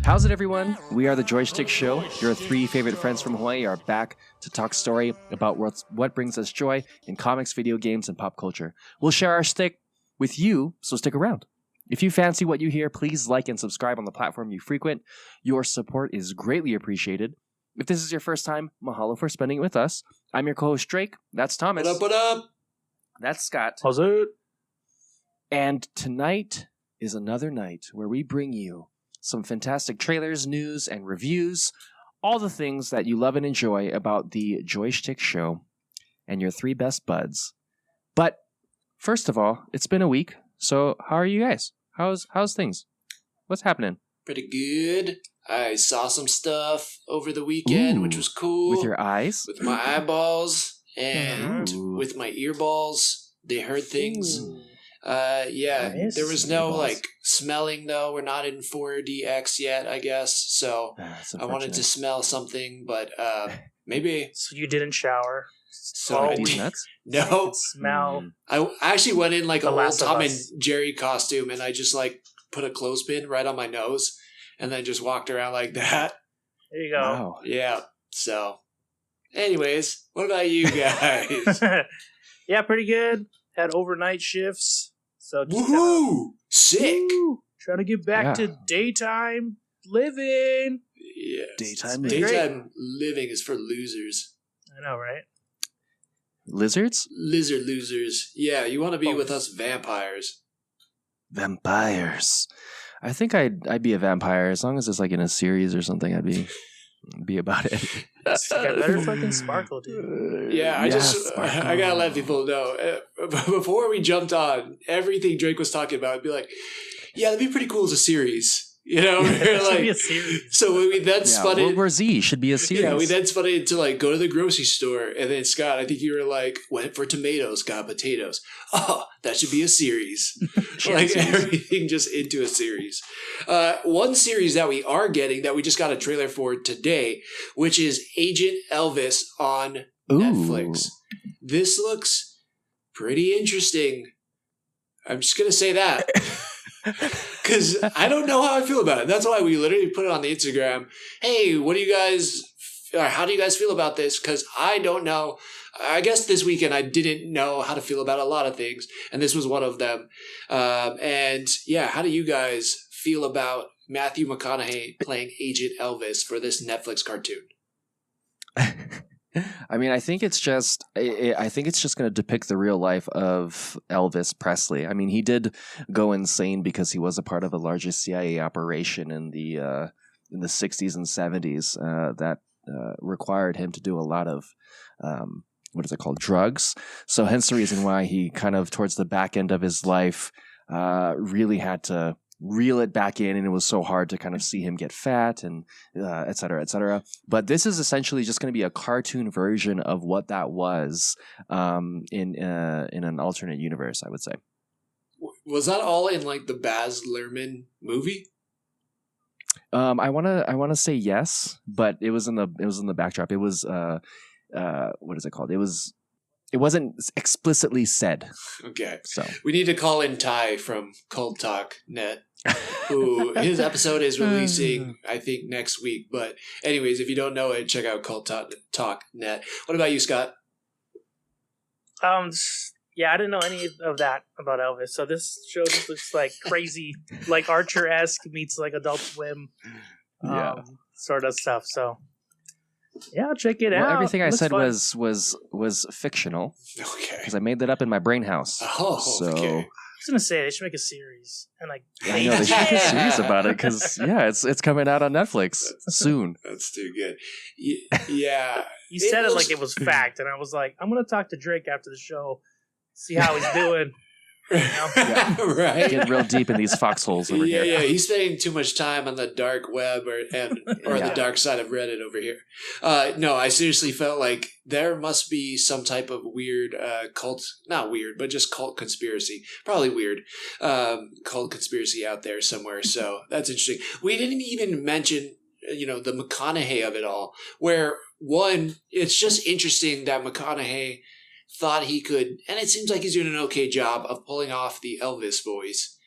How's it, everyone? We are the Joystick Show. Your three favorite friends from Hawaii are back to talk story about what brings us joy in comics, video games, and pop culture. We'll share our stick with you, so stick around. If you fancy what you hear, please like and subscribe on the platform you frequent. Your support is greatly appreciated. If this is your first time, mahalo for spending it with us. I'm your co-host, Drake. That's Thomas. What up? That's Scott. How's it? And tonight is another night where we bring you some fantastic trailers, news, and reviews. All the things that you love and enjoy about the Joystick Show and your three best buds. But first of all, it's been a week. So how are you guys? How's things? What's happening? Pretty good. I saw some stuff over the weekend, which was cool. With your eyes? With my eyeballs and with my earballs. They heard things. Nice. There was no smelling though. We're not in 4DX yet, I guess. So I wanted to smell something, but maybe. So you didn't shower? So no. Smell. I actually went in like The a old Last of Tom and Us. Jerry costume, and I just put a clothespin right on my nose, and then just walked around like that. There you go. Wow. Yeah. So, anyways, what about you guys? Yeah, pretty good. Had overnight shifts. So just Woohoo! Sick. trying to get back to daytime living. Yes. Daytime living. Daytime living is for losers. I know, right? Lizards? Lizard losers. Yeah, you want to be with us vampires. Vampires. I think I'd be a vampire as long as it's like in a series or something. I'd be about it. Yeah, better fucking sparkle, dude. I gotta let people know. Before we jumped on, everything Drake was talking about, I'd be like, yeah, that'd be pretty cool as a series. You know? It should be a series. So we then spun it. World War Z should be a series. Yeah, we then spun it to go to the grocery store. And then Scott, I think you were like, went for tomatoes, got potatoes. Oh, that should be a series. Everything just into a series. One series that we are getting that we just got a trailer for today, which is Agent Elvis on Netflix. This looks pretty interesting. I'm just going to say that. Because I don't know how I feel about it. That's why we literally put it on the Instagram. Hey, how do you guys feel about this? Because I don't know. I guess this weekend I didn't know how to feel about a lot of things. And this was one of them. How do you guys feel about Matthew McConaughey playing Agent Elvis for this Netflix cartoon? I mean, I think it's just going to depict the real life of Elvis Presley. I mean, he did go insane because he was a part of the largest CIA operation in the 60s and 70s that required him to do a lot of drugs. So hence the reason why he kind of towards the back end of his life really had to reel it back in, and it was so hard to kind of see him get fat and et cetera, et cetera. But this is essentially just going to be a cartoon version of what that was in an alternate universe, I would say. Was that all in the Baz Luhrmann movie? I want to say yes, but it was in the backdrop. It was what is it called? It wasn't explicitly said. Okay. So we need to call in Ty from Cult Talk Net, who his episode is releasing, I think, next week. But anyways, if you don't know it, check out Cult Talk Net. What about you, Scott? I didn't know any of that about Elvis. So this show just looks like crazy, like Archer-esque meets Adult Swim sort of stuff. So yeah, I'll check it out. Everything I said was fictional. Okay. Because I made that up in my brain house. Oh, so okay. I was gonna say they should make a series and I know they should make a series about it because it's coming out on Netflix soon. That's too good. Yeah. You said it like it was fact, and I was like, I'm gonna talk to Drake after the show, see how he's doing. You know? Right. Get real deep in these foxholes over here. Yeah, he's spending too much time on the dark web or the dark side of Reddit over here. No, I seriously felt like there must be some type of weird cult, not weird, but just cult conspiracy. Probably weird cult conspiracy out there somewhere. So that's interesting. We didn't even mention the McConaughey of it all, where one, it's just interesting that McConaughey thought he could, and it seems like he's doing an okay job of pulling off the Elvis voice,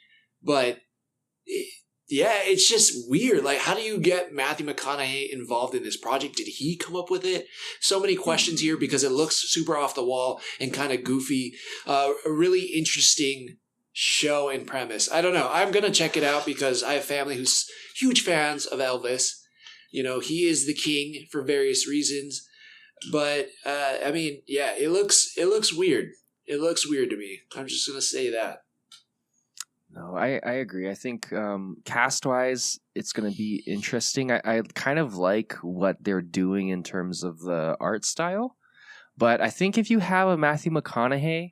but it's just weird. Like, how do you get Matthew McConaughey involved in this project? Did he come up with it? So many questions here because it looks super off the wall and kind of goofy. A really interesting show and premise. I don't know. I'm going to check it out because I have family who's huge fans of Elvis. He is the king for various reasons. But, it looks weird. It looks weird to me. I'm just going to say that. No, I agree. I think cast-wise, it's going to be interesting. I kind of like what they're doing in terms of the art style. But I think if you have a Matthew McConaughey,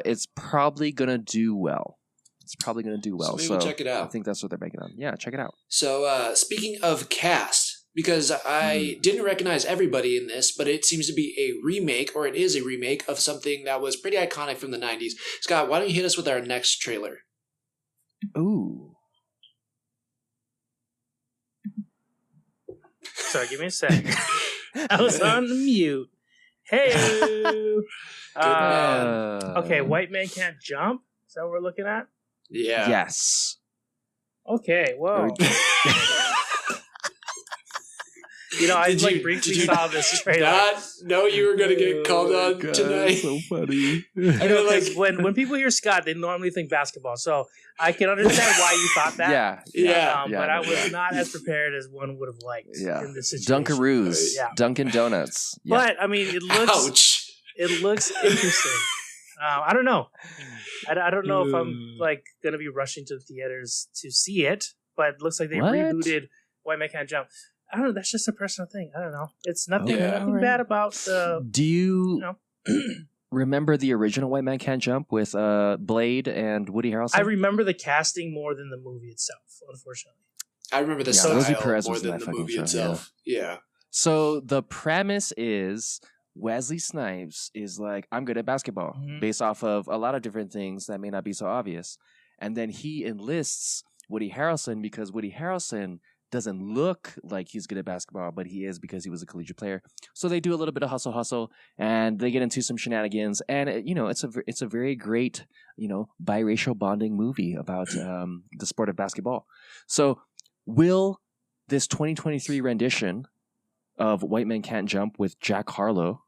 it's probably going to do well. So maybe we'll check it out. I think that's what they're banking on. Yeah, check it out. So speaking of cast, because I didn't recognize everybody in this, but it seems to be a remake, or it is a remake of something that was pretty iconic from the 90s. Scott, why don't you hit us with our next trailer? Ooh. Sorry, give me a sec. I was on mute. Hey. Okay, White Man Can't Jump? Is that what we're looking at? Yeah. Yes. Okay, whoa. I briefly saw this trailer. Not know you were going to get called on tonight. So funny. When people hear Scott, they normally think basketball. So I can understand why you thought that. Yeah. But I was not as prepared as one would have liked in this situation. Dunkaroos. Dunkin' Donuts. Yeah. But, it looks... Ouch. It looks interesting. I don't know. I don't know if I'm going to be rushing to the theaters to see it, but it looks like they rebooted White Man Can't Jump. I don't know. That's just a personal thing. I don't know. It's nothing bad about the... Do you remember the original White Man Can't Jump with Blade and Woody Harrelson? I remember the casting more than the movie itself, unfortunately. I remember the style Perez more was in than that the movie show, itself. Yeah. So the premise is Wesley Snipes is like, I'm good at basketball, based off of a lot of different things that may not be so obvious. And then he enlists Woody Harrelson because Woody Harrelson doesn't look like he's good at basketball, but he is because he was a collegiate player. So they do a little bit of hustle, and they get into some shenanigans. And it's a very great biracial bonding movie about the sport of basketball. So will this 2023 rendition of White Man Can't Jump with Jack Harlow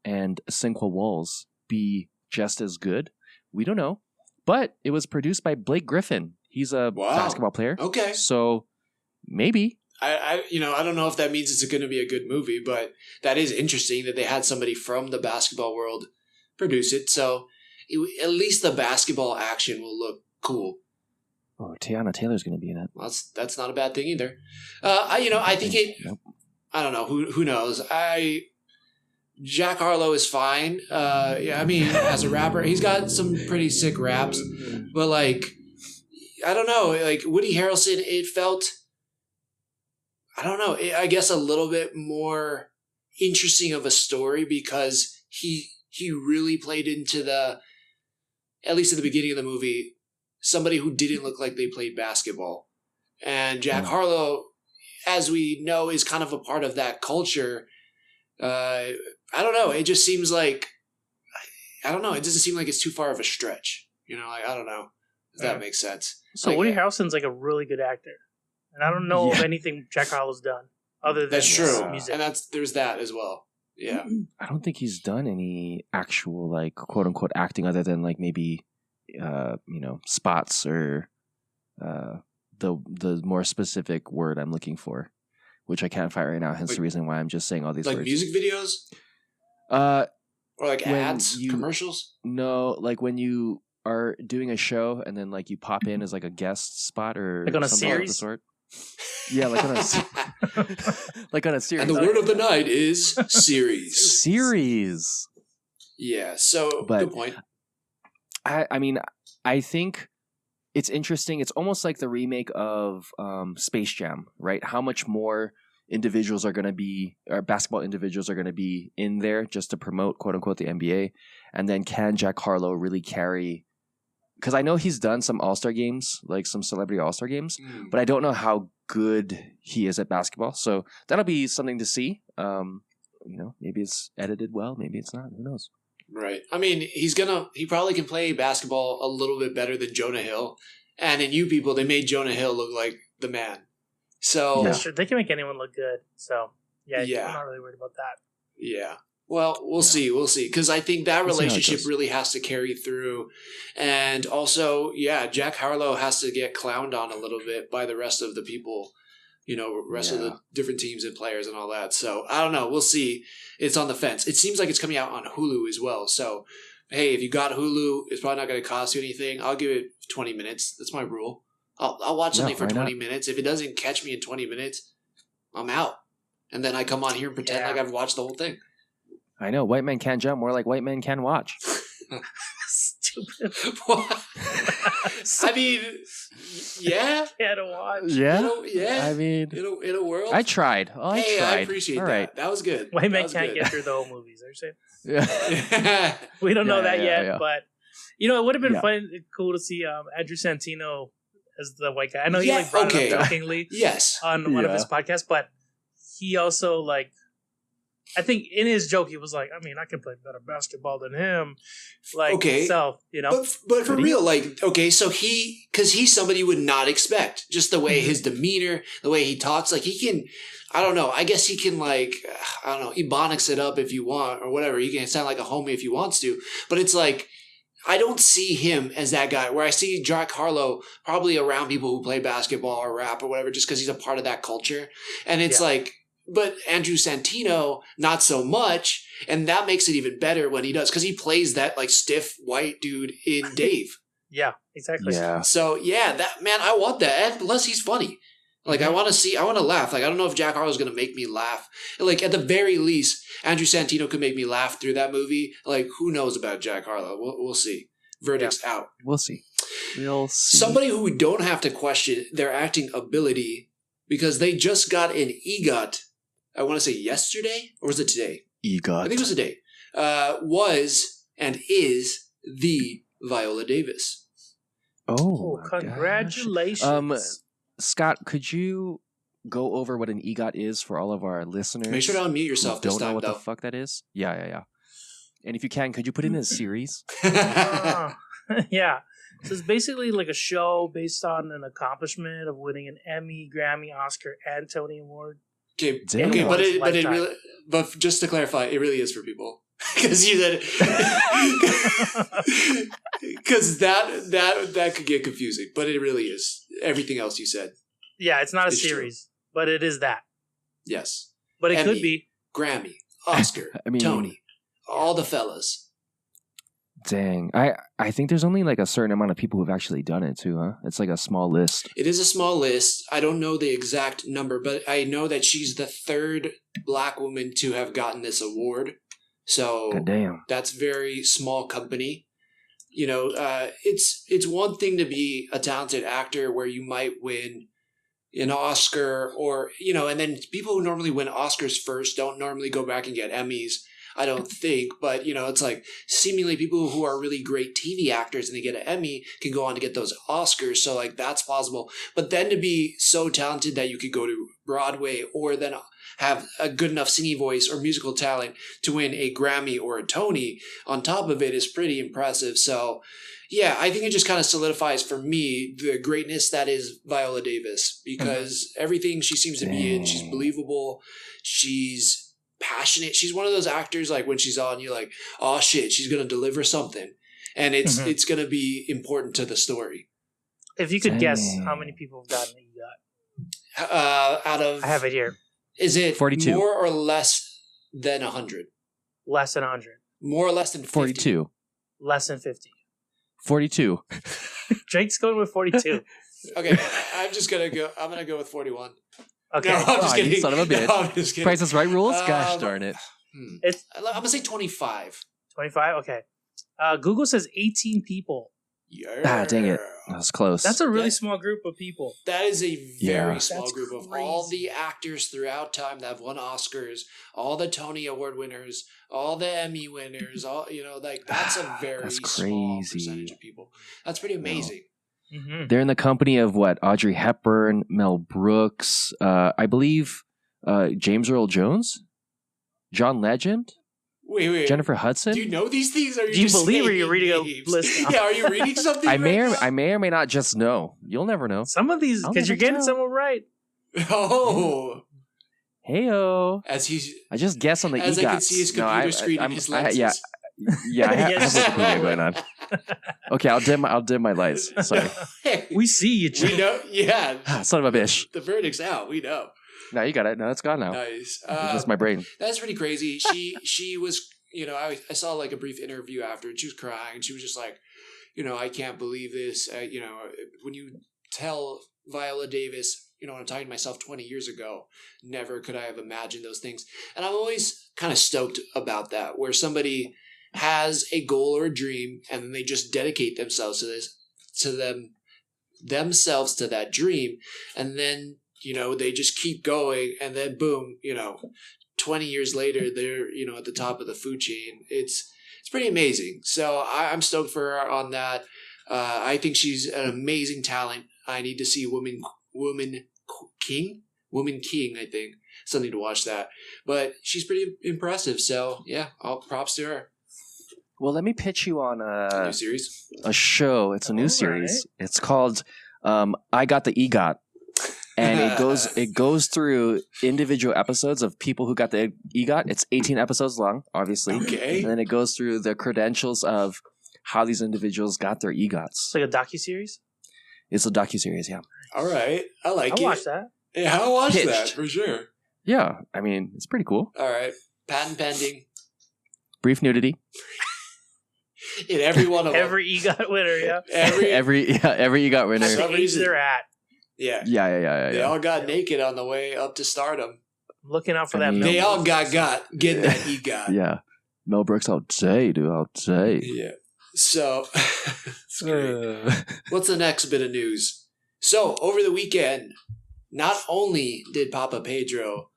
and Sinqua Walls be just as good? We don't know, but it was produced by Blake Griffin. He's a basketball player. Okay, so. Maybe. I don't know if that means it's going to be a good movie, but that is interesting that they had somebody from the basketball world produce it. So at least the basketball action will look cool. Oh, Tiana Taylor's going to be in it. Well, that's not a bad thing either. I think it. Nope. I don't know. Who knows? Jack Harlow is fine. As a rapper, he's got some pretty sick raps, but I don't know. Woody Harrelson, it felt. I don't know. I guess a little bit more interesting of a story because he really played into at least at the beginning of the movie, somebody who didn't look like they played basketball. And Jack Harlow, as we know, is kind of a part of that culture. I don't know. It just seems like, It doesn't seem like it's too far of a stretch. I don't know if that makes sense. So Woody Harrelson's a really good actor. And I don't know of anything Jack Harlow's done other than that's true. Music. And there's that as well. Yeah. I don't think he's done any actual quote unquote acting other than maybe spots or the more specific word I'm looking for, which I can't find right now. Hence the reason why I'm just saying all these words. Music videos? Or ads, commercials? No, when you are doing a show and then you pop in as a guest spot or on a something series? of the sort. Yeah, on a series. And the word of the night is series. Series. Yeah, so good point. I think it's interesting. It's almost like the remake of Space Jam, right? How much more individuals are going to be, or basketball individuals are going to be in there just to promote, quote unquote, the NBA? And then can Jack Harlow really carry? Because I know he's done some All-Star games, some celebrity All-Star games, but I don't know how good he is at basketball. So that'll be something to see. Maybe it's edited well, maybe it's not. Who knows? Right. I mean, he probably can play basketball a little bit better than Jonah Hill. And in You People, they made Jonah Hill look like the man. So that's true. They can make anyone look good. So I'm not really worried about that. Yeah. Well, we'll see. We'll see. Because I think that relationship really has to carry through. And also, Jack Harlow has to get clowned on a little bit by the rest of the people, rest of the different teams and players and all that. So I don't know. We'll see. It's on the fence. It seems like it's coming out on Hulu as well. So, hey, if you got Hulu, it's probably not going to cost you anything. I'll give it 20 minutes. That's my rule. I'll watch something for 20 minutes. If it doesn't catch me in 20 minutes, I'm out. And then I come on here and pretend like I've watched the whole thing. I know. White men can't jump. More like white men can watch. Stupid. I mean, yeah. To watch. Yeah. I mean, in a world. I tried. I appreciate that. Right. That was good. White men can't get through the whole movies. Are you saying? Yeah. We don't know that yet, but it would have been fun, cool to see Andrew Santino as the white guy. I know he brought it up jokingly, on one of his podcasts, but he also I think in his joke he was like, I mean, I can play better basketball than him. So but for real, so because he's somebody you would not expect, just the way his demeanor, the way he talks, he can. I don't know. I guess he can ebonics it up if you want or whatever. He can sound like a homie if he wants to. But it's I don't see him as that guy where I see Jack Harlow probably around people who play basketball or rap or whatever just because he's a part of that culture. And it's but Andrew Santino, not so much. And that makes it even better when he does because he plays that stiff white dude in Dave. Yeah, exactly. Yeah. So, that man, I want that. And plus, he's funny. I want to laugh. I don't know if Jack Harlow's going to make me laugh. At the very least, Andrew Santino could make me laugh through that movie. Who knows about Jack Harlow? We'll see. Verdict's out. We'll see. Somebody who we don't have to question their acting ability because they just got an EGOT. I want to say yesterday, or was it today? EGOT. I think it was today. Was and is the Viola Davis. Oh, congratulations. Scott, could you go over what an EGOT is for all of our listeners? Make sure to unmute yourself this time, don't know what the fuck that is? Yeah. And if you can, could you put it in a series? Yeah. So it's basically a show based on an accomplishment of winning an Emmy, Grammy, Oscar, and Tony Award. Okay, but just to clarify, it really is for people. Because you said because that could get confusing, but it really is everything else you said. Yeah, it's not a series, but it is that. Yes, but it could be Grammy, Oscar, Tony, all the fellas. Dang, I think there's only a certain amount of people who've actually done it too, huh? It's a small list. It is a small list. I don't know the exact number, but I know that she's the third Black woman to have gotten this award. So goddamn. That's very small company. It's one thing to be a talented actor where you might win an Oscar or, and then people who normally win Oscars first don't normally go back and get Emmys, I don't think. But, it's seemingly people who are really great TV actors and they get an Emmy can go on to get those Oscars. So, that's possible. But then to be so talented that you could go to Broadway or then have a good enough singing voice or musical talent to win a Grammy or a Tony on top of it is pretty impressive. So, I think it just kind of solidifies for me the greatness that is Viola Davis because everything she seems to be in, she's believable. She's passionate. She's one of those actors when she's on, you're like, oh shit, she's going to deliver something. And it's going to be important to the story. If you could guess how many people have gotten EGOT. Out of... I have it here. Is it 42. More or less than 100? Less than 100. More or less than 50? 42. Less than 50. 42. Drake's going with 42. Okay, I'm going to go with 41. Okay. No, I'm just kidding. You son of a bitch. No, I'm just kidding. Price is Right rules? Gosh darn it. I'm going to say 25. 25? Okay. Google says 18 people. Yeah. Dang it. That was close. That's a really small group of people. That is a very small That's group of crazy. all the actors throughout time that have won Oscars, all the Tony Award winners, all the Emmy winners, all that's a very small percentage of people. That's pretty amazing. Mm-hmm. They're in the company of what? Audrey Hepburn, Mel Brooks, I believe James Earl Jones, John Legend, Wait. Jennifer Hudson. Do you know these things? Or are you Do you just believe or saying you're reading names? a list now? Yeah, are you reading something? I may or may not just know. You'll never know. Some of these, I'll because you're never getting tell. some of them right. Oh, Heyo. I just guess on the as EGOTs. I can see his computer screen and his lenses. Yeah, I have Yes. Wikipedia going on. Okay, I'll dim my lights. Sorry. Hey, We see you, we Jim. know. Yeah, Son of a bitch. the verdict's out. We know. No, you got it. No, it's gone now. Nice. It's just my brain. That's pretty crazy. She was, I saw like a brief interview after, and she was crying. And she was just like, I can't believe this. When you tell Viola Davis, I'm talking to myself 20 years ago, never could I have imagined those things. And I'm always kind of stoked about that, where somebody has a goal or a dream, and then they just dedicate themselves themselves to that dream, and then they just keep going, and then boom, 20 years later they're at the top of the food chain. It's pretty amazing. So I'm stoked for her on that. I think she's an amazing talent. I need to see Woman King. I think something to watch that, but she's pretty impressive. So yeah, all props to her. Well, let me pitch you on A new series. a show. It's a new All series. It's called I Got the EGOT. And it goes through individual episodes of people who got the EGOT. It's 18 episodes long, obviously. Okay. And then it goes through the credentials of how these individuals got their EGOTs. It's like a docuseries. It's a docuseries, yeah. All right, I like it. I'll watch that. Yeah, I'll watch Pitched. that for sure. Yeah, I mean, it's pretty cool. All right, patent pending Brief nudity. in every one of them. Every EGOT winner, yeah. Every every EGOT winner. Some The age reason. they're at. yeah. Yeah. They all got naked on the way up to stardom. I'm looking out for I that. mean- Mel They all Brooks. got getting that EGOT. Yeah. Mel Brooks, I'll say, dude. I'll say. Yeah. So, it's great. What's the next bit of news? So, over the weekend, not only did Papa Pedro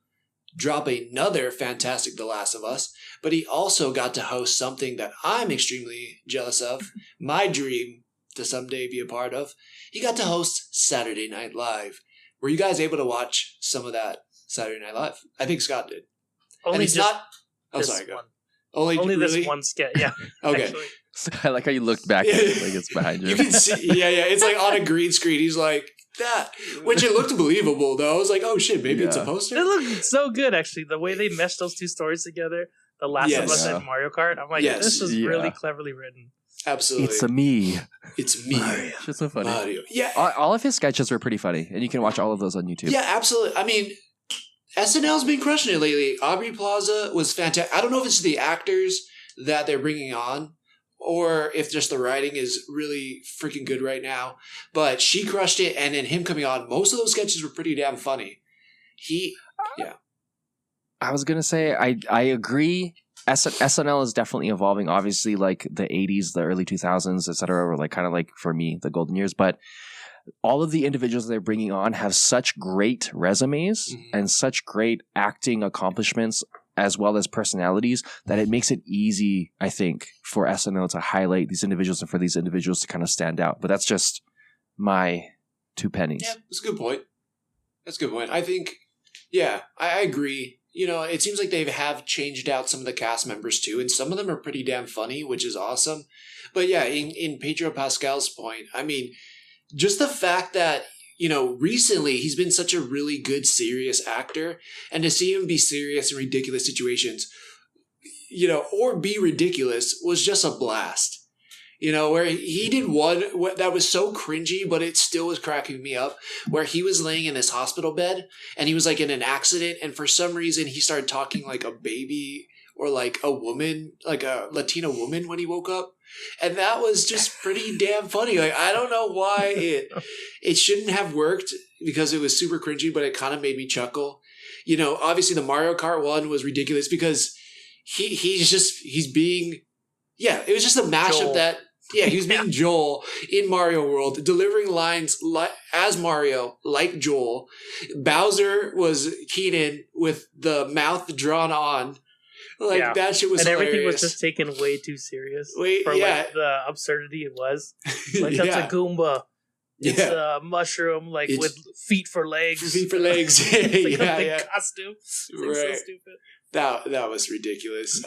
drop another fantastic The Last of Us, but he also got to host something that I'm extremely jealous of, my dream to someday be a part of. He got to host Saturday Night Live. Were you guys able to watch some of that Saturday Night Live? I think Scott did. Only and it's just not... Oh, this sorry, go. one. Only This really? one sketch. Yeah. Okay. Actually. I like how you looked back at it like it's behind you. You can see, yeah. It's like on a green screen. He's like that, which it looked believable though. I was like, oh shit, maybe it's a Yeah. poster. It looked so good, actually. The way they meshed those two stories together, The Last Yes. of Us Yeah. and Mario Kart. I'm like, Yes. this is Yeah. really cleverly written. Absolutely, It's a me. It's me, It's so funny. Mario. Yeah, All of his sketches were pretty funny, and you can watch all of those on YouTube. yeah, absolutely. I mean, SNL's been crushing it lately. Aubrey Plaza was fantastic. I don't know if it's the actors that they're bringing on, or if just the writing is really freaking good right now. But she crushed it, and then him coming on, most of those sketches were pretty damn funny. I was gonna say I agree. SNL is definitely evolving. Obviously, like the 80s, the early 2000s, etc., were like kind of like for me the golden years. But all of the individuals they're bringing on have such great resumes Mhm. and such great acting accomplishments as well as personalities that it makes it easy, I think, for SNL to highlight these individuals and for these individuals to kind of stand out. But that's just my 2 pennies. Yeah, that's a good point. That's a good point. I think, yeah, I agree. It seems like they have changed out some of the cast members too, and some of them are pretty damn funny, which is awesome. But yeah, in Pedro Pascal's point, I mean, just the fact that, recently he's been such a really good, serious actor, and to see him be serious in ridiculous situations, or be ridiculous was just a blast. Where he did one that was so cringy, but it still was cracking me up, where he was laying in his hospital bed and he was like in an accident, and for some reason he started talking like a baby or like a woman, like a Latina woman when he woke up. And that was just pretty damn funny. Like, I don't know why it shouldn't have worked because it was super cringy, but it kind of made me chuckle. Obviously the Mario Kart one was ridiculous because he's being, yeah, it was just a mashup Joel. that, yeah, he was being Joel in Mario World, delivering lines as Mario, like Joel. Bowser was Keenan with the mouth drawn on. Like, Yeah. that shit was And hilarious. everything was just taken way too serious Wait, for yeah. like the absurdity it was. Like, that's Yeah. a Goomba. It's a mushroom, like with feet for legs. Feet for legs. It's like a big costume. It's Right. so stupid. That was ridiculous.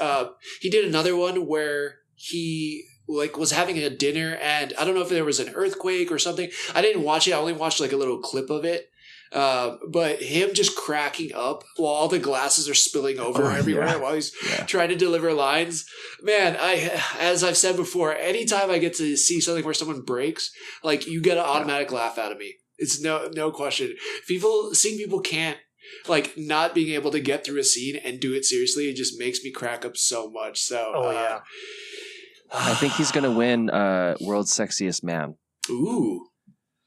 He did another one where he was having a dinner, and I don't know if there was an earthquake or something. I didn't watch it. I only watched like a little clip of it. But him just cracking up while all the glasses are spilling over everywhere while he's trying to deliver lines. Man, as I've said before, anytime I get to see something where someone breaks, like you get an automatic laugh out of me. It's no question. Seeing people can't, like, not being able to get through a scene and do it seriously, it just makes me crack up so much. So, I think he's gonna win World's Sexiest Man. Ooh,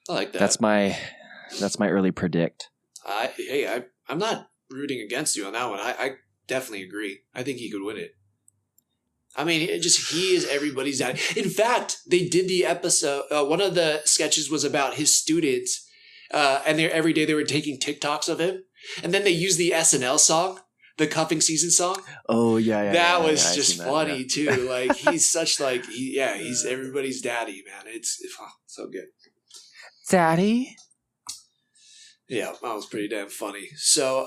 I like that. That's my early predict. I'm not rooting against you on that one. I definitely agree. I think he could win it. I mean, he is everybody's dad. In fact, they did the episode. One of the sketches was about his students, and every day they were taking TikToks of him, and then they used the SNL song, the cuffing season song. Oh yeah, that was just funny too. Like he's such he's everybody's daddy, man. It's so good. Daddy. Yeah, that was pretty damn funny. So,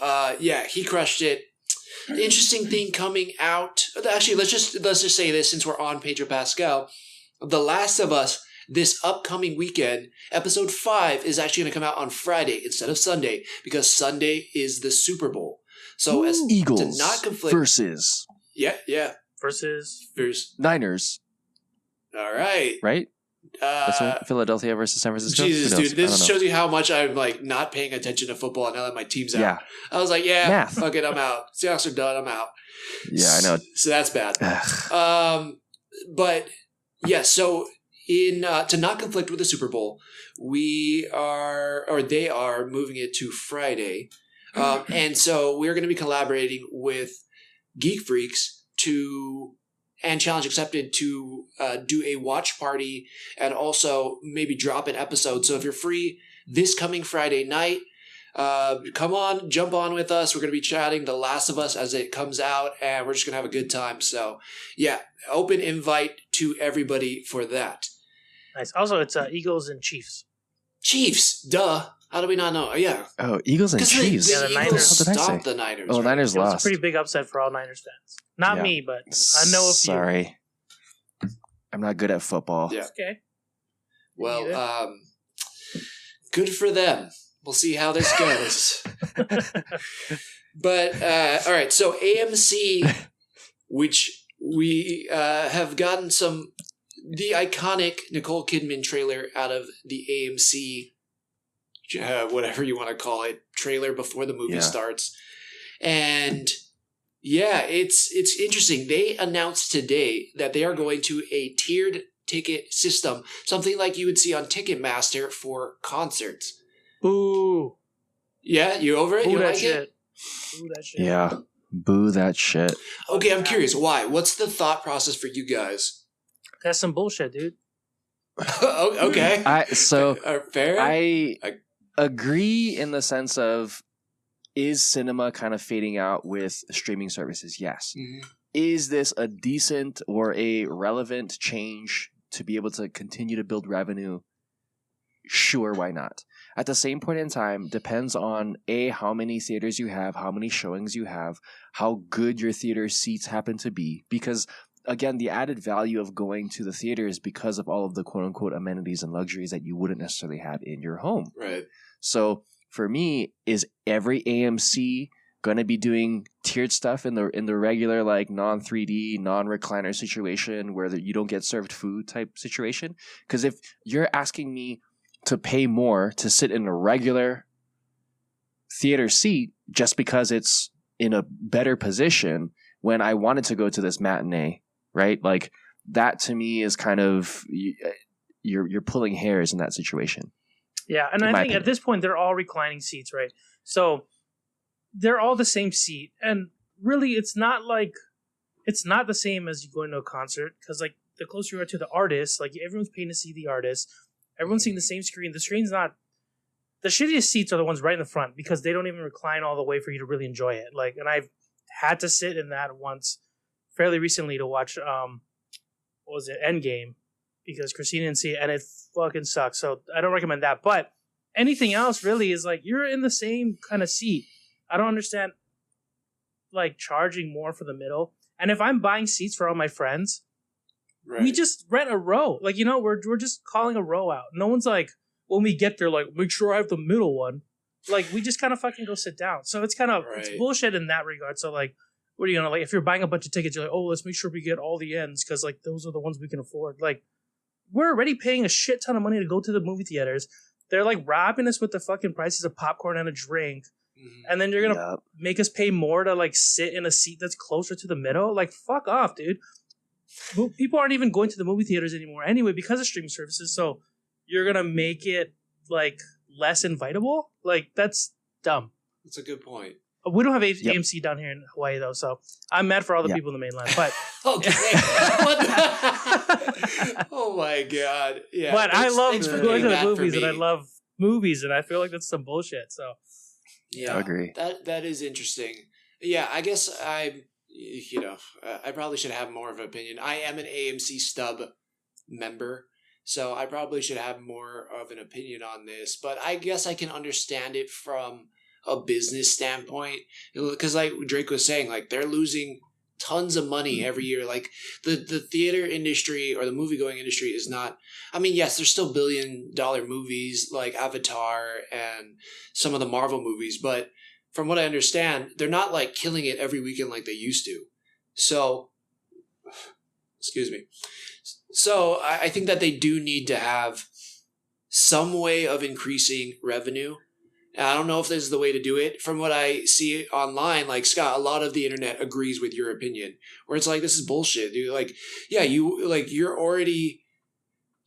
he crushed it. The interesting thing coming out. Actually, let's just say this since we're on Pedro Pascal. The Last of Us this upcoming weekend, episode 5 is actually going to come out on Friday instead of Sunday because Sunday is the Super Bowl. So as Eagles to not conflict versus versus Niners. All right, right. That's what, Philadelphia versus San Francisco. Jesus, dude, this shows you how much I'm like not paying attention to football and now that my team's out. Yeah. I was like, Math. fuck it, I'm out. Seahawks are done, I'm out. Yeah, I know. So that's bad. But yeah, so in to not conflict with the Super Bowl, they are moving it to Friday, and so we're going to be collaborating with Geek Freaks and Challenge Accepted to do a watch party and also maybe drop an episode. So if you're free this coming Friday night, come on, jump on with us. We're going to be chatting The Last of Us as it comes out, and we're just going to have a good time. So yeah, open invite to everybody for that. Nice. Also, it's Eagles and Chiefs. Chiefs, duh. How do we not know? Yeah. Oh, Eagles and Chiefs. The Niners stopped the Niners. Oh, right? Niners lost. It was a pretty big upset for all Niners fans. Not me, but I know a few. Sorry. I'm not good at football. Yeah. Okay. Well, good for them. We'll see how this goes. But, all right. So AMC, which we have gotten the iconic Nicole Kidman trailer out of the AMC, whatever you want to call it, trailer before the movie starts. And yeah, it's interesting. They announced today that they are going to a tiered ticket system, something like you would see on Ticketmaster for concerts. Boo. Yeah, you over it? Boo you that like shit. it? Boo that shit. Yeah. Boo that shit. Okay, I'm curious. Why? What's the thought process for you guys? That's some bullshit, dude. Okay. Fair? I agree in the sense of, is cinema kind of fading out with streaming services? Yes. Mm-hmm. Is this a decent or a relevant change to be able to continue to build revenue? Sure, why not? At the same point in time, depends on how many theaters you have, how many showings you have, how good your theater seats happen to be. Because again, the added value of going to the theater is because of all of the quote unquote amenities and luxuries that you wouldn't necessarily have in your home. Right. So for me, is every AMC going to be doing tiered stuff in the regular like non-3D, non-recliner situation where you don't get served food type situation? Because if you're asking me to pay more to sit in a regular theater seat just because it's in a better position when I wanted to go to this matinee, right? Like that to me is kind of, you're pulling hairs in that situation. Yeah, and I think at this point they're all reclining seats, right? So they're all the same seat, and really it's not the same as you going to a concert, because like the closer you are to the artist, like everyone's paying to see the artist, everyone's seeing the same screen. The screen's not the shittiest seats are the ones right in the front because they don't even recline all the way for you to really enjoy it. Like, and I've had to sit in that once fairly recently to watch what was it, Endgame, because Christina didn't see it, and it fucking sucks. So I don't recommend that. But anything else really is like you're in the same kind of seat. I don't understand like charging more for the middle. And if I'm buying seats for all my friends, we just rent a row. Like, we're just calling a row out. No one's like, when we get there, like, make sure I have the middle one. Like, we just kind of fucking go sit down. So it's kind of it's bullshit in that regard. So, like, what are you gonna, like, if you're buying a bunch of tickets, you're like, oh, let's make sure we get all the ends because, like, those are the ones we can afford. Like, we're already paying a shit ton of money to go to the movie theaters. They're, like, robbing us with the fucking prices of popcorn and a drink. And then you're going to make us pay more to, like, sit in a seat that's closer to the middle? Like, fuck off, dude. People aren't even going to the movie theaters anymore anyway because of streaming services. So you're going to make it, like, less invitable? Like, that's dumb. That's a good point. We don't have AMC down here in Hawaii, though, so I'm mad for all the people in the mainland. But okay. Oh, my God. Yeah. But I love going to the movies, and I love movies, and I feel like that's some bullshit, so... Yeah, I agree. That is interesting. Yeah, I guess I probably should have more of an opinion. I am an AMC Stub member, so I probably should have more of an opinion on this. But I guess I can understand it from a business standpoint, because like Drake was saying, like they're losing tons of money every year. Like the theater industry or the movie going industry is not, I mean, yes, there's still $1 billion movies like Avatar and some of the Marvel movies, but from what I understand, they're not like killing it every weekend like they used to. So, excuse me. So I think that they do need to have some way of increasing revenue. I don't know if this is the way to do it. From what I see online, like Scott, a lot of the internet agrees with your opinion, where it's like, this is bullshit, dude. Like, yeah, you're already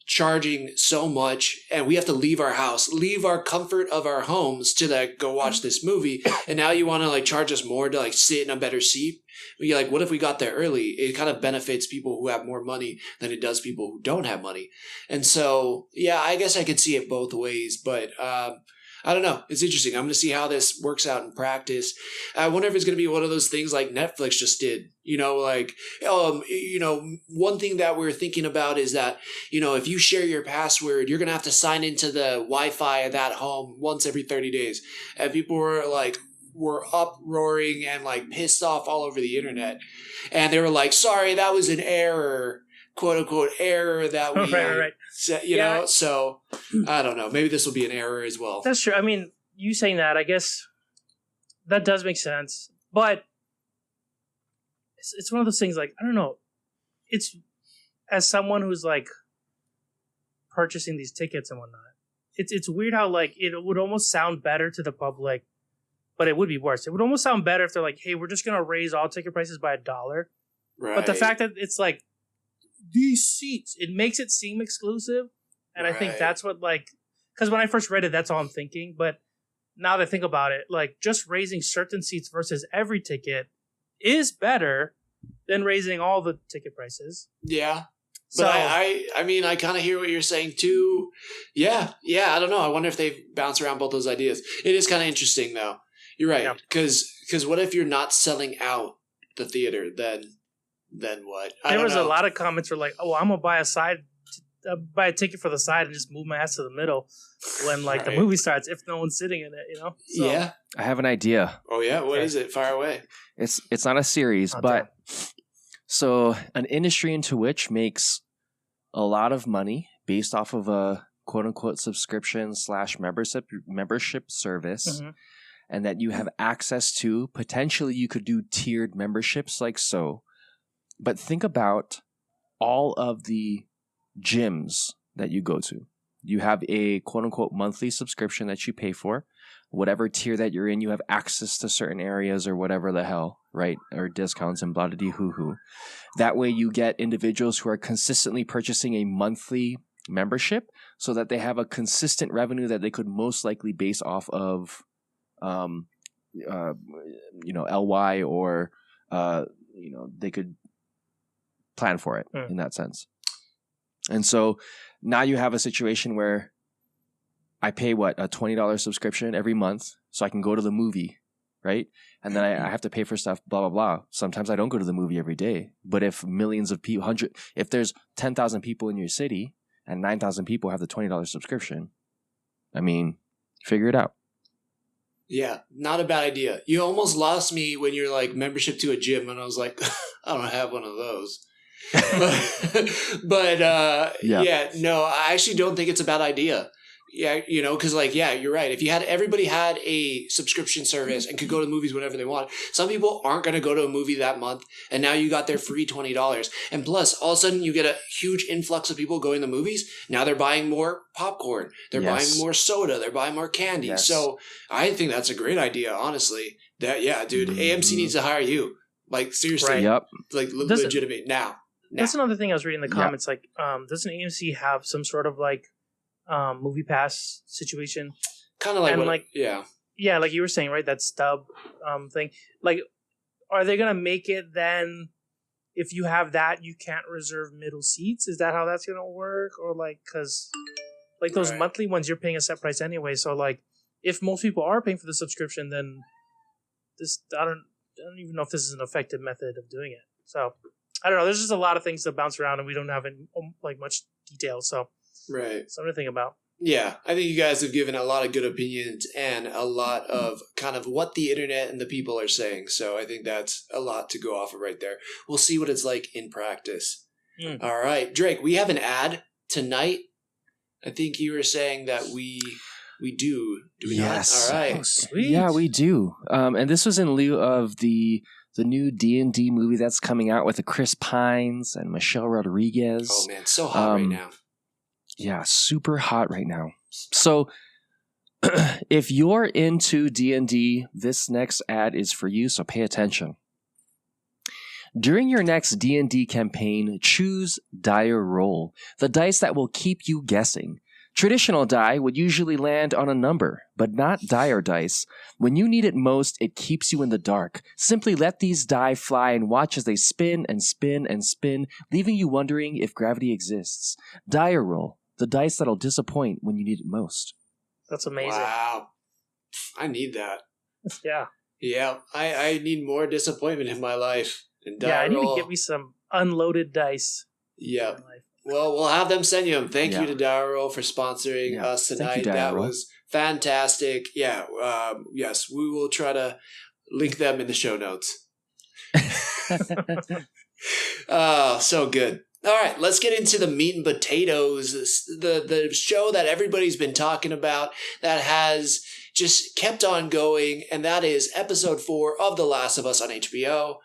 charging so much, and we have to leave our house, leave our comfort of our homes to like go watch this movie, and now you want to like charge us more to like sit in a better seat. You're like, what if we got there early? It kind of benefits people who have more money than it does people who don't have money. And so, yeah, I guess I could see it both ways, but I don't know. It's interesting. I'm going to see how this works out in practice. I wonder if it's going to be one of those things like Netflix just did. One thing that we're thinking about is that, if you share your password, you're going to have to sign into the Wi-Fi of that home once every 30 days. And people were uproaring and like pissed off all over the internet. And they were like, sorry, that was an error. "Quote unquote" error that we right. know. So I don't know. Maybe this will be an error as well. That's true. I mean, you saying that, I guess that does make sense. But it's one of those things. Like, I don't know. It's as someone who's like purchasing these tickets and whatnot. It's weird how like it would almost sound better to the public, but it would be worse. It would almost sound better if they're like, "Hey, we're just gonna raise all ticket prices by $1." Right. But the fact that it's like, these seats, it makes it seem exclusive, and I think that's what, like, because when I first read it, that's all I'm thinking. But now that I think about it, like, just raising certain seats versus every ticket is better than raising all the ticket prices. Yeah, but I mean, I kind of hear what you're saying too. Yeah, I don't know. I wonder if they bounce around both those ideas. It is kind of interesting though. You're right, because what if you're not selling out the theater then what? There was a lot of comments were like, "Oh, I'm gonna buy buy a ticket for the side and just move my ass to the middle when like the movie starts if no one's sitting in it." So, yeah, I have an idea. Oh yeah, what is it? Fire away. It's not a series, but so an industry into which makes a lot of money based off of a "quote unquote" subscription / membership service. Mm-hmm. And that you have access to. Potentially, you could do tiered memberships like so. But think about all of the gyms that you go to. You have a "quote unquote" monthly subscription that you pay for. Whatever tier that you're in, you have access to certain areas or whatever the hell, right? Or discounts and blah de hoo hoo. That way you get individuals who are consistently purchasing a monthly membership so that they have a consistent revenue that they could most likely base off of LY or they could plan for it in that sense. And so now you have a situation where I pay a $20 subscription every month so I can go to the movie right? And then I have to pay for stuff, blah, blah, blah. Sometimes I don't go to the movie every day. But if millions of people, if there's 10,000 people in your city and 9,000 people have the $20 subscription, I mean, figure it out. Yeah, not a bad idea. You almost lost me when you're like membership to a gym, and I was like, I don't have one of those. but no, I actually don't think it's a bad idea. Yeah, because you're right. If everybody had a subscription service and could go to the movies whenever they want, some people aren't going to go to a movie that month, and now you got their free $20. And plus, all of a sudden, you get a huge influx of people going to movies. Now they're buying more popcorn. They're buying more soda. They're buying more candy. Yes. So I think that's a great idea, honestly. Dude, AMC needs to hire you. Like, seriously. Right. Yep. Like, legitimate now. That's another thing I was reading in the comments. Like, doesn't AMC have some sort of like movie pass situation? Kind of like, yeah, like you were saying, right? That stub thing. Like, are they gonna make it then? If you have that, you can't reserve middle seats. Is that how that's gonna work? Or like, because like those monthly ones, you're paying a set price anyway. So like, if most people are paying for the subscription, then I don't even know if this is an effective method of doing it. So I don't know. There's just a lot of things that bounce around, and we don't have like much detail. So something to think about. Yeah, I think you guys have given a lot of good opinions and a lot of kind of what the internet and the people are saying. So I think that's a lot to go off of right there. We'll see what it's like in practice. All right, Drake, we have an ad tonight. I think you were saying that we do we yes. not? All right. Oh, sweet. Yeah, we do. And this was in lieu of the new D&D movie that's coming out with the Chris Pines and Michelle Rodriguez. Oh, man, so hot right now. Yeah, super hot right now. So if you're into D&D, this next ad is for you, so pay attention. During your next D&D campaign, choose Dire Roll, the dice that will keep you guessing. Traditional die would usually land on a number, but not dire dice. When you need it most, it keeps you in the dark. Simply let these die fly and watch as they spin and spin and spin, leaving you wondering if gravity exists. Dire Roll, the dice that'll disappoint when you need it most. That's amazing. Wow. I need that. Yeah. Yeah, I need more disappointment in my life. And I need to get me some unloaded dice. Yeah. Well, we'll have them send you them. Thank you to Darrow for sponsoring us tonight. That was fantastic. Yeah. Yes, we will try to link them in the show notes. Oh, so good. All right, let's get into the meat and potatoes. The show that everybody's been talking about that has just kept on going, and that is episode 4 of The Last of Us on HBO.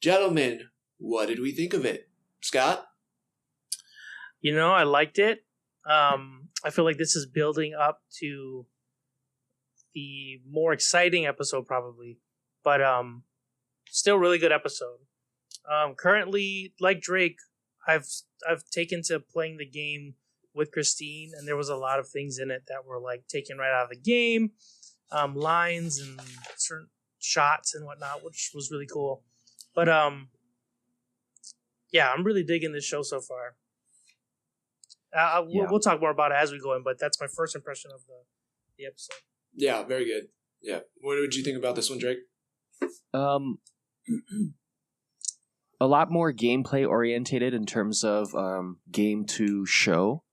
Gentlemen, what did we think of it? Scott? I liked it. I feel like this is building up to the more exciting episode probably, but still really good episode. Currently, like Drake, I've taken to playing the game with Christine, and there was a lot of things in it that were like taken right out of the game, lines and certain shots and whatnot, which was really cool. But I'm really digging this show so far. We'll talk more about it as we go in, but that's my first impression of the episode. Yeah, very good. Yeah, what did you think about this one, Drake? A lot more gameplay orientated in terms of game to show,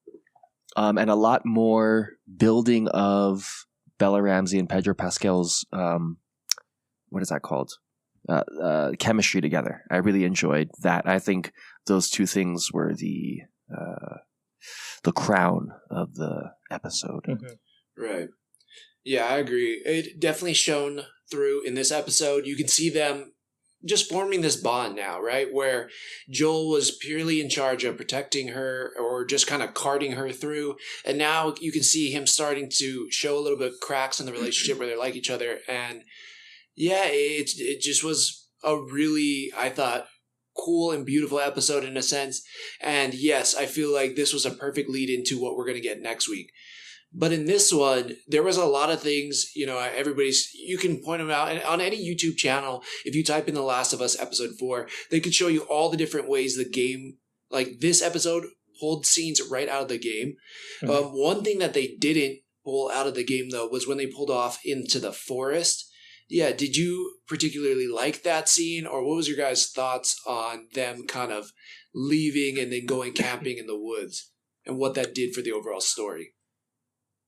and a lot more building of Bella Ramsey and Pedro Pascal's what is that called? Chemistry together. I really enjoyed that. I think those two things were the crown of the episode. Mm-hmm. Right. Yeah, I agree. It definitely shone through in this episode. You can see them just forming this bond now, right? Where Joel was purely in charge of protecting her or just kind of carting her through. And now you can see him starting to show a little bit of cracks in the relationship where they like each other. And yeah, it just was a really, I thought, cool and beautiful episode in a sense. And yes, I feel like this was a perfect lead into what we're going to get next week. But in this one, there was a lot of things, you can point them out. And on any YouTube channel, if you type in The Last of Us episode 4, they could show you all the different ways the game, like this episode, pulled scenes right out of the game. One thing that they didn't pull out of the game, though, was when they pulled off into the forest. Yeah, did you particularly like that scene, or what was your guys' thoughts on them kind of leaving and then going camping in the woods, and what that did for the overall story?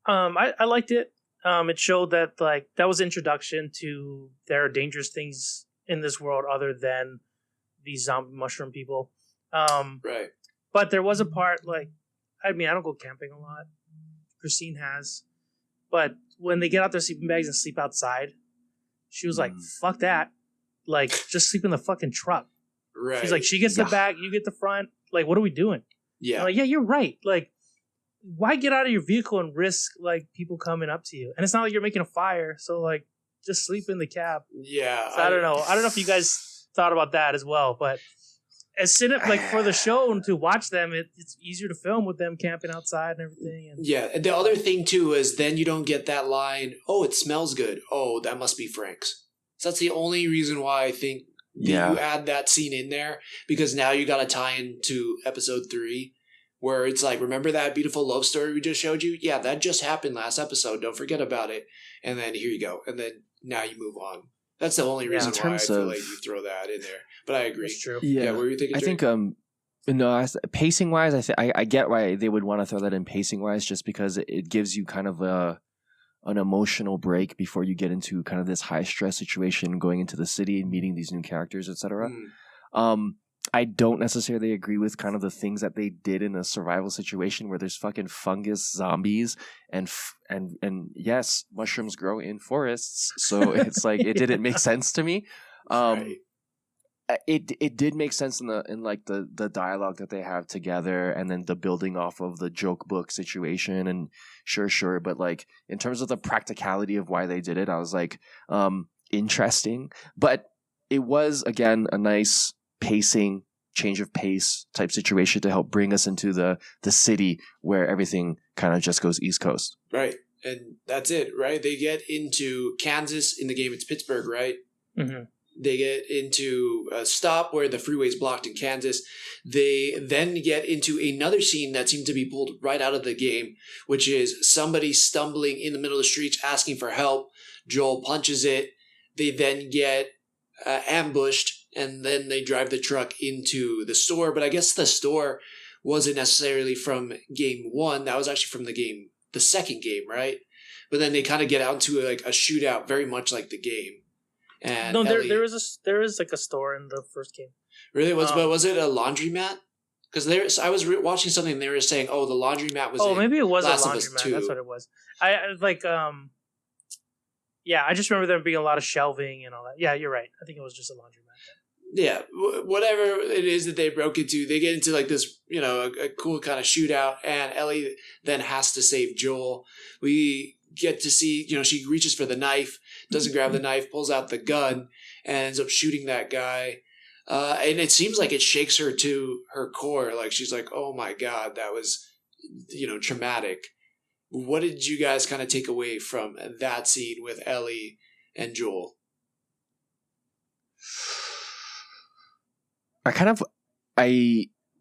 I liked it. It showed that like that was introduction to there are dangerous things in this world other than these zombie mushroom people. Right. But there was a part like, I mean, I don't go camping a lot. Christine has, but when they get out their sleeping bags and sleep outside, she was like, "Fuck that! Like, just sleep in the fucking truck." Right. She's like, "She gets the back, you get the front. Like, what are we doing?" Yeah. I'm like, yeah, you're right. Like, why get out of your vehicle and risk like people coming up to you? And it's not like you're making a fire, so like, just sleep in the cab. Yeah. So I don't know. I don't know if you guys thought about that as well, but as like for the show and to watch them, it's easier to film with them camping outside and everything. And yeah. And the other thing too is then you don't get that line, "Oh, it smells good. Oh, that must be Frank's." So that's the only reason why I think you add that scene in there, because now you got to tie into episode 3 where it's like, remember that beautiful love story we just showed you? Yeah, that just happened last episode. Don't forget about it. And then here you go. And then now you move on. That's the only reason why I feel like you throw that in there. But I agree. That's true. Yeah, what were you thinking, Jake? I think no, pacing wise, I get why they would want to throw that in pacing wise, just because it gives you kind of an emotional break before you get into kind of this high stress situation, going into the city and meeting these new characters, etc. I don't necessarily agree with kind of the things that they did in a survival situation where there's fucking fungus zombies and yes, mushrooms grow in forests, so it's like it didn't make sense to me. Right. It did make sense in the dialogue that they have together, and then the building off of the joke book situation, and sure, but like in terms of the practicality of why they did it, I was like, interesting, but it was again a nice pacing change of pace type situation to help bring us into the city where everything kind of just goes East Coast. Right. And that's it, right? They get into Kansas. In the game, it's Pittsburgh, right? Mm-hmm. They get into a stop where the freeway's blocked in Kansas. They then get into another scene that seemed to be pulled right out of the game, which is somebody stumbling in the middle of the streets asking for help. Joel punches it. They then get ambushed, and then they drive the truck into the store. But I guess the store wasn't necessarily from game 1. That was actually from the second game, right? But then they kind of get out into like a shootout, very much like the game. And no, there is like a store in the first game. Really? Was it a laundromat? Because I was watching something and they were saying, "Oh, the laundromat was." Oh, maybe it was Last a laundromat. That's what it was. I like. Yeah, I just remember there being a lot of shelving and all that. Yeah, you're right. I think it was just a laundromat. Yeah, whatever it is that they broke into, they get into like this, a cool kind of shootout, and Ellie then has to save Joel. We get to see, she reaches for the knife, doesn't grab the knife, pulls out the gun, and ends up shooting that guy. And it seems like it shakes her to her core. Like she's like, "Oh my God, that was, traumatic." What did you guys kind of take away from that scene with Ellie and Joel? I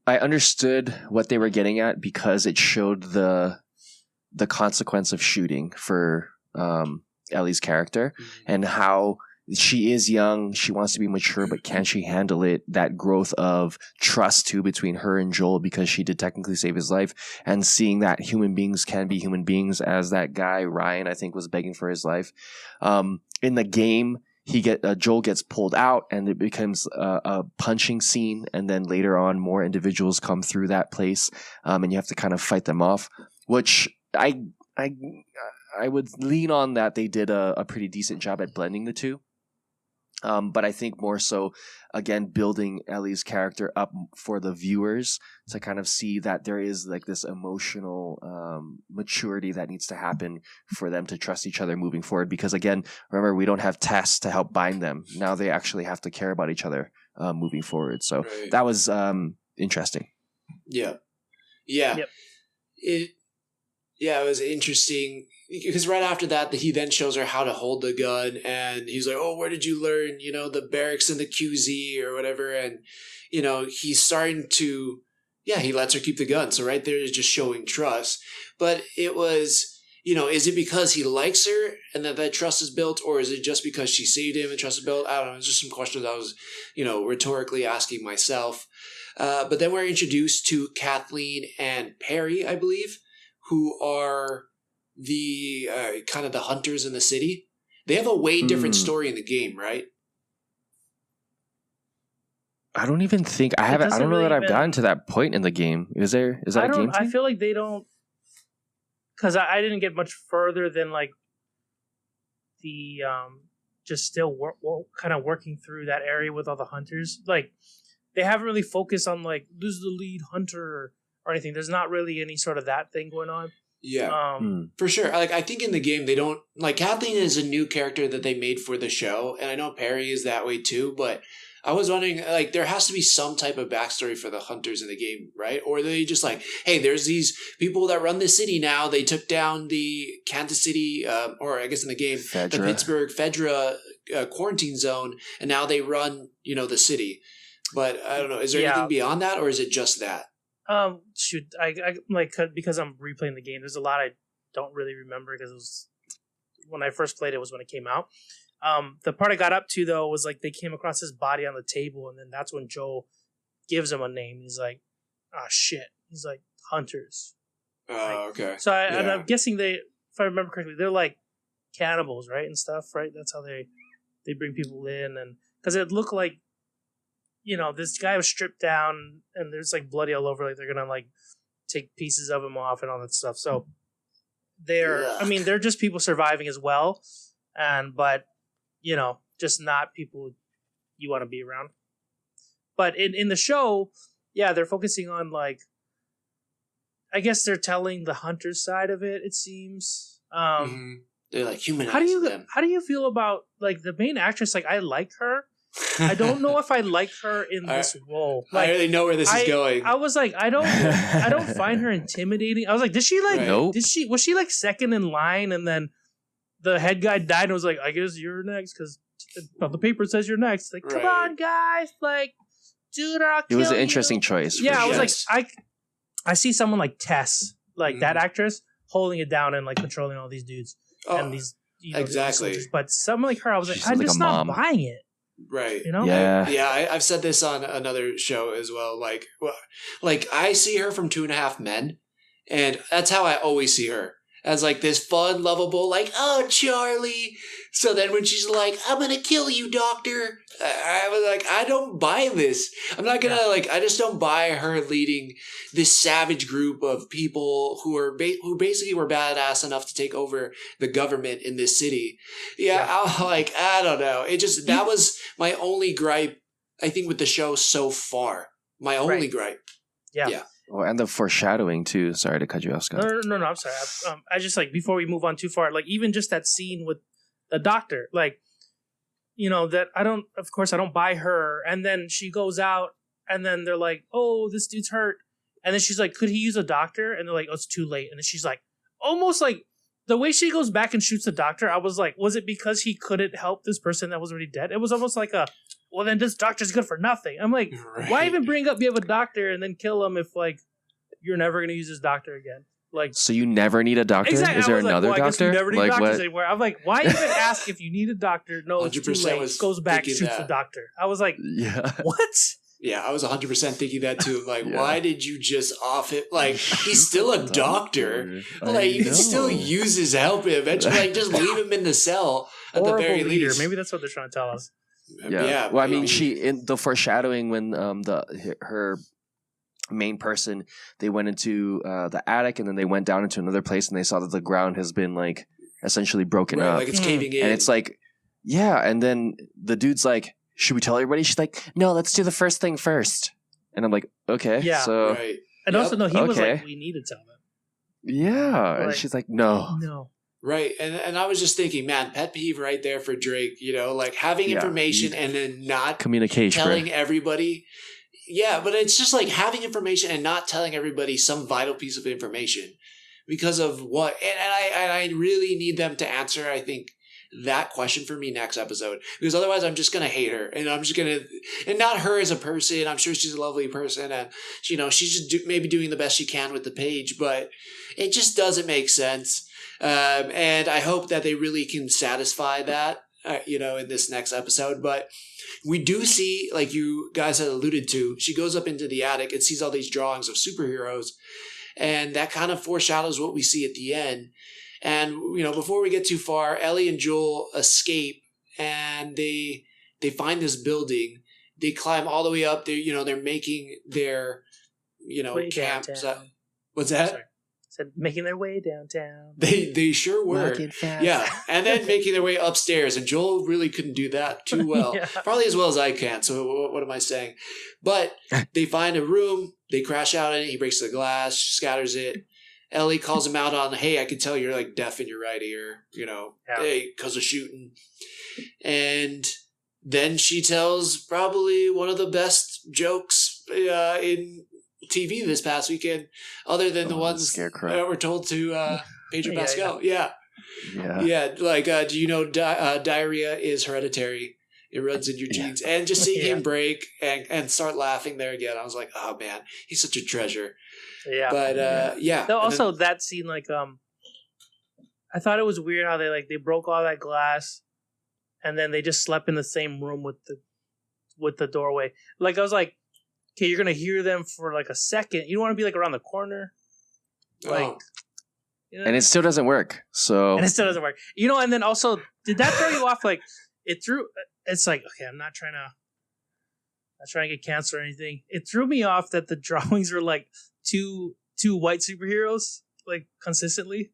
understood what they were getting at because it showed the consequence of shooting for Ellie's character, and how she is young, she wants to be mature, but can she handle it? That growth of trust too between her and Joel, because she did technically save his life, and seeing that human beings can be human beings, as that guy Ryan, I think, was begging for his life. In the game, Joel gets pulled out, and it becomes a punching scene, and then later on more individuals come through that place, and you have to kind of fight them off, which I would lean on that they did a pretty decent job at blending the two. But I think more so, again, building Ellie's character up for the viewers to kind of see that there is like this emotional maturity that needs to happen for them to trust each other moving forward. Because again, remember, we don't have Tess to help bind them. Now they actually have to care about each other moving forward. So that was interesting. Yeah. Yeah. Yep. It was interesting because right after that, he then shows her how to hold the gun, and he's like, "Oh, where did you learn, the barracks and the QZ or whatever?" And, he's starting to, he lets her keep the gun. So right there is just showing trust. But it was is it because he likes her and that trust is built, or is it just because she saved him and trust is built? I don't know. It's just some questions I was, rhetorically asking myself. But then we're introduced to Kathleen and Perry, I believe, who are the kind of the hunters in the city. They have a way different story in the game, right? I don't even think I haven't. I don't know that I've gotten to that point in the game. Is that a game thing? I feel like they don't, because I didn't get much further than like the just still kind of working through that area with all the hunters. Like they haven't really focused on like this is the lead hunter or anything. There's not really any sort of that thing going on. Yeah, for sure. Like I think in the game they don't like Kathleen is a new character that they made for the show, and I know Perry is that way too. But I was wondering, like, there has to be some type of backstory for the hunters in the game, right? Or are they just like, hey, there's these people that run the city now. They took down the Kansas City, or I guess in the game, the Pittsburgh Fedra quarantine zone, and now they run, the city. But I don't know. Is there anything beyond that, or is it just that? I like because I'm replaying the game. There's a lot I don't really remember because it was when I first played. It was when it came out. The part I got up to though was like they came across his body on the table, and then that's when Joe gives him a name. He's like, "Ah, shit." He's like, "Hunters." Oh, okay. So and I'm guessing if I remember correctly, they're like cannibals, right, and stuff, right? That's how they bring people in, and because it looked like. This guy was stripped down and there's like bloody all over. Like they're going to like take pieces of him off and all that stuff. So they're just people surviving as well. But just not people you want to be around. But in the show, they're focusing on like, I guess they're telling the hunter side of it. It seems. They're like humanizing them. How do you feel about like the main actress? Like I like her. I don't know if I like her in this role. Like, I already know where this is going. I was like, I don't find her intimidating. I was like, did she like? Nope. Was she like second in line? And then the head guy died and was like, I guess you're next because the paper says you're next. Like, come on, guys, like, dude, I'll kill you. It was an interesting choice. Yeah, I was like, I see someone like Tess, like that actress, holding it down and like controlling all these dudes and these exactly. But someone like her, I was like, I'm like just not buying it. Right. Yeah. I've said this on another show as well. Like I see her from 2.5 Men, and that's how I always see her. As like this fun, lovable, like, oh, Charlie. So then when she's like, I'm going to kill you, doctor. I was like, I don't buy this. I'm not going to I just don't buy her leading this savage group of people who basically were badass enough to take over the government in this city. I don't know. That was my only gripe, I think, with the show so far. My only gripe. Yeah. Oh, and the foreshadowing too. Sorry to cut you off, Scott. No. I'm sorry. I just like before we move on too far, like even just that scene with the doctor, like that I don't buy her, and then she goes out, and then they're like, oh, this dude's hurt, and then she's like, could he use a doctor? And they're like, oh, it's too late, and then she's like, almost like the way she goes back and shoots the doctor. I was like, was it because he couldn't help this person that was already dead? It was almost like well, then this doctor's good for nothing. I'm like, why even bring up you have a doctor and then kill him if like you're never going to use this doctor again? Like, so you never need a doctor? Exactly. Is there another doctor? I guess you never need doctors anymore. I'm like, why even ask if you need a doctor? No, it's too late. Goes back, shoots the doctor. I was like, what? Yeah, I was 100% thinking that too. Like, why did you just off it? Like, he's still a doctor. Like, you can still use his help eventually. Like, just leave him in the cell at the very least. Maybe that's what they're trying to tell us. Yeah. Well, I mean, she in the foreshadowing when her main person, they went into the attic and then they went down into another place and they saw that the ground has been like essentially broken up, like it's caving in, and it's like and then the dude's like, should we tell everybody? She's like, no, let's do the first thing first. And I'm like, okay, so and also no, he was like, we need to tell them. And she's like, no. Right, and I was just thinking, man, pet peeve right there for Drake. Like having information and then not communication, telling everybody. Yeah, but it's just like having information and not telling everybody some vital piece of information because of what. And I really need them to answer. I think that question for me next episode, because otherwise I'm just gonna hate her, and I'm just gonna, and not her as a person. I'm sure she's a lovely person, and she's just maybe doing the best she can with the page, but it just doesn't make sense. And I hope that they really can satisfy that, in this next episode. But we do see, like you guys had alluded to, she goes up into the attic and sees all these drawings of superheroes, and that kind of foreshadows what we see at the end. And, before we get too far, Ellie and Joel escape, and they find this building. They climb all the way up. They're making their, camp. What's that? Sorry. Said making their way downtown. They sure were. Yeah. And then making their way upstairs. And Joel really couldn't do that too well. Yeah. Probably as well as I can. So what am I saying? But they find a room. They crash out in it. He breaks the glass, scatters it. Ellie calls him out on, hey, I can tell you're like deaf in your right ear, hey, because of shooting. And then she tells probably one of the best jokes in TV this past weekend, other than the ones that were told to Pedro Pascal. Yeah. Like, do you know diarrhea is hereditary? It runs in your genes. And just seeing him break and start laughing there again, I was like, oh man, he's such a treasure. Yeah. But So also that scene, like, I thought it was weird how they broke all that glass, and then they just slept in the same room with the doorway. Like, I was like, okay, you're gonna hear them for like a second. You don't want to be like around the corner, like, and it still doesn't work. And then also, did that throw you off? Like, it's like, okay, I'm not trying to get cancer or anything. It threw me off that the drawings were like two white superheroes, like, consistently,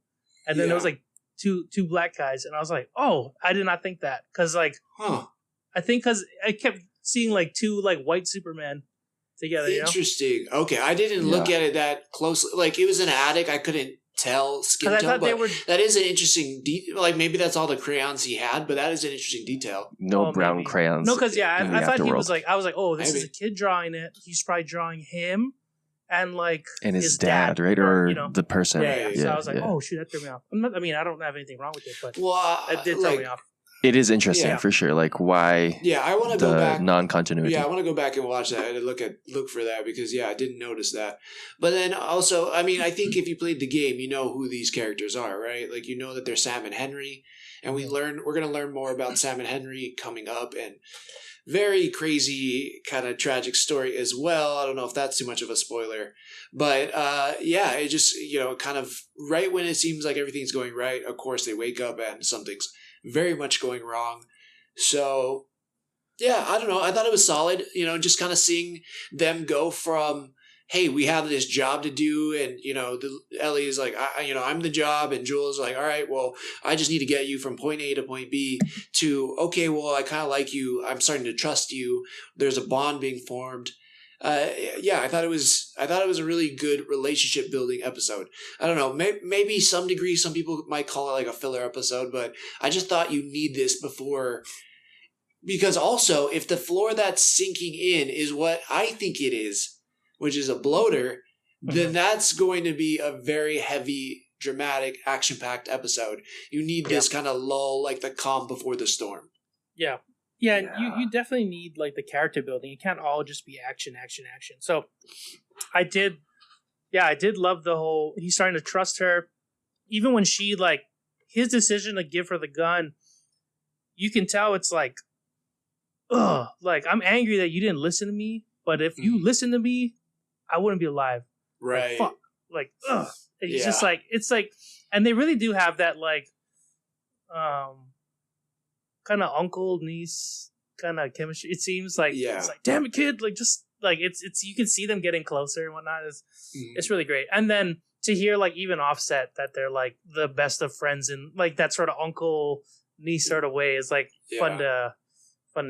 and then there was like two black guys, and I was like, oh, I did not think that, because like, I think because I kept seeing like two like white Superman together. Interesting. Okay, I didn't look at it that closely. Like, it was an attic. I couldn't tell skin tone, but that is an interesting like, maybe that's all the crayons he had, but that is an interesting detail. No brown crayons. No, because I thought he was like, I was like, oh, this is a kid drawing it. He's probably drawing him and like his dad, right? Or the person. Yeah. So I was like, oh shoot, that threw me off. I don't have anything wrong with it, but it did throw me off. It is interesting for sure. Like, why? Yeah, I want to go back. Non-continuity. Yeah, I want to go back and watch that and look for that, because I didn't notice that. But then also, I mean, I think if you played the game, you know who these characters are, right? Like, you know that they're Sam and Henry, and we're going to learn more about Sam and Henry coming up, and very crazy kind of tragic story as well. I don't know if that's too much of a spoiler, but it just, kind of right when it seems like everything's going right, of course they wake up and something's very much going wrong. So I don't know, I thought it was solid, just kind of seeing them go from, hey, we have this job to do, and Ellie is like, I'm the job, and Joel's like, all right, well, I just need to get you from point A to point B, to, okay, well, I kind of like you, I'm starting to trust you, there's a bond being formed. I thought it was a really good relationship building episode. I don't know, maybe some degree some people might call it like a filler episode, but I just thought you need this before, because also if the floor that's sinking in is what I think it is, which is a bloater, then that's going to be a very heavy, dramatic, action-packed episode. You need this kind of lull, like the calm before the storm. Yeah, and you definitely need like the character building. It can't all just be action. So I did love the whole, he's starting to trust her. Even when she, like, his decision to give her the gun, you can tell it's like, ugh, like, I'm angry that you didn't listen to me, but if you listened to me, I wouldn't be alive. Right. Like, fuck. Like, ugh. It's just like, it's like, and they really do have that, like, kind of uncle niece kind of chemistry. It seems like it's like, damn it, kid, like, just like, it's you can see them getting closer and whatnot. It's really great. And then to hear, like, even Offset that they're like the best of friends in like that sort of uncle niece sort of way is like fun to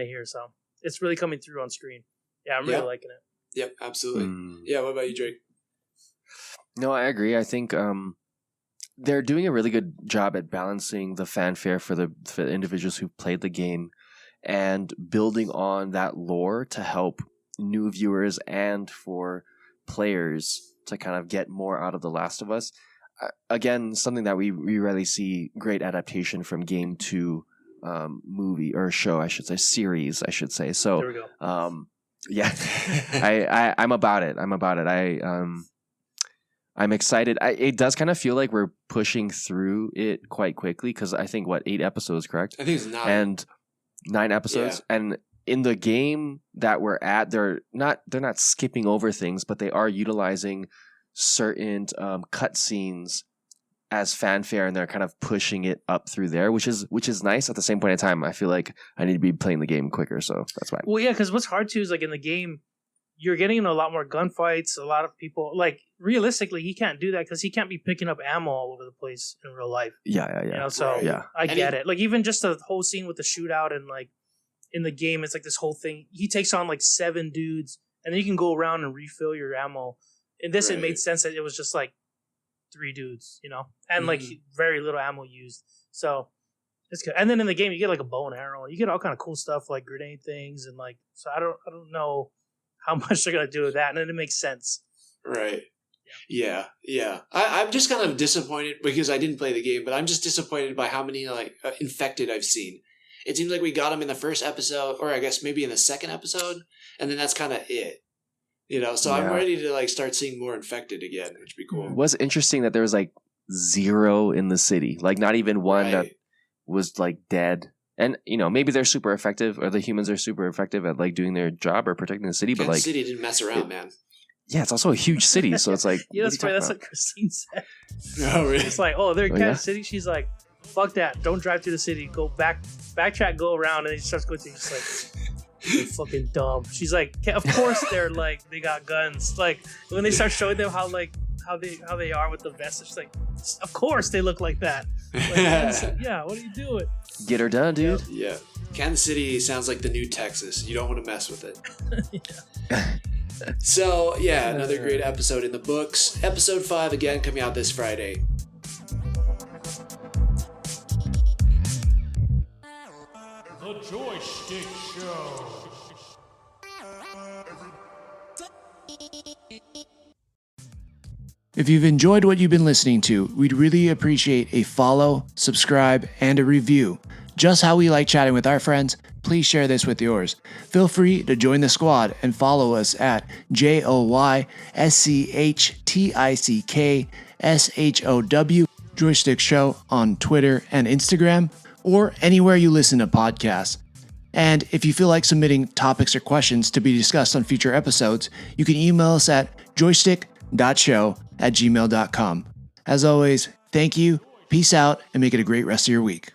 hear. So it's really coming through on screen. I'm really liking it. Yep, absolutely. What about you, Drake? No, I agree. I think they're doing a really good job at balancing the fanfare for the individuals who played the game and building on that lore to help new viewers and for players to kind of get more out of The Last of Us. Again, something that we rarely see great adaptation from game to movie or show, I should say, series, I should say. So, There we go. yeah, I'm about it. I'm excited. It does kind of feel like we're pushing through it quite quickly because I think 8 episodes, correct? I think it's 9. And 9 episodes, and in the game that we're at, they're not skipping over things, but they are utilizing certain cutscenes as fanfare, and they're kind of pushing it up through there, which is nice. At the same point in time, I feel like I need to be playing the game quicker, so that's fine. Well, yeah, because what's hard too is like in the game, you're getting into a lot more gunfights. A lot of people, like realistically, he can't do that because he can't be picking up ammo all over the place in real life. Yeah. You know, so yeah. I get it. Like even just the whole scene with the shootout and like in the game, it's like this whole thing. He takes on like 7 dudes, and then you can go around and refill your ammo. In this, it made sense that it was just like 3 dudes, you know, and like very little ammo used. So it's good. And then in the game, you get like a bow and arrow. You get all kind of cool stuff like grenade things and like. So I don't know how much they're gonna do with that, and then it makes sense. Right. Yeah. I'm just kind of disappointed because I didn't play the game, but I'm just disappointed by how many like infected I've seen. It seems like we got them in the first episode, or I guess maybe in the second episode, and then that's kind of it. You know, so I'm ready to like start seeing more infected again, which would be cool. It was interesting that there was like 0 in the city, like not even one that was like dead. And you know, maybe they're super effective, or the humans are super effective at like doing their job or protecting the city. But like, city didn't mess around, man. Yeah, it's also a huge city, so it's like yeah, that's right. That's what Christine said. Oh, really? It's like, they're in Kansas City. She's like, fuck that. Don't drive through the city. Go backtrack, go around, and then she starts going through. Just like, you're fucking dumb. She's like, of course they're like they got guns. Like when they start showing them how they are with the vests, she's like, of course they look like that. Like, yeah, what are you doing? Get her done, dude. Yeah. Kansas City sounds like the new Texas. You don't want to mess with it. So, yeah, another great episode in the books. Episode 5, again, coming out this Friday. The Joystick Show. If you've enjoyed what you've been listening to, we'd really appreciate a follow, subscribe, and a review. Just how we like chatting with our friends, please share this with yours. Feel free to join the squad and follow us at JoyStickShow, Joystick Show on Twitter and Instagram, or anywhere you listen to podcasts. And if you feel like submitting topics or questions to be discussed on future episodes, you can email us at joystick.show@gmail.com. As always, thank you, peace out, and make it a great rest of your week.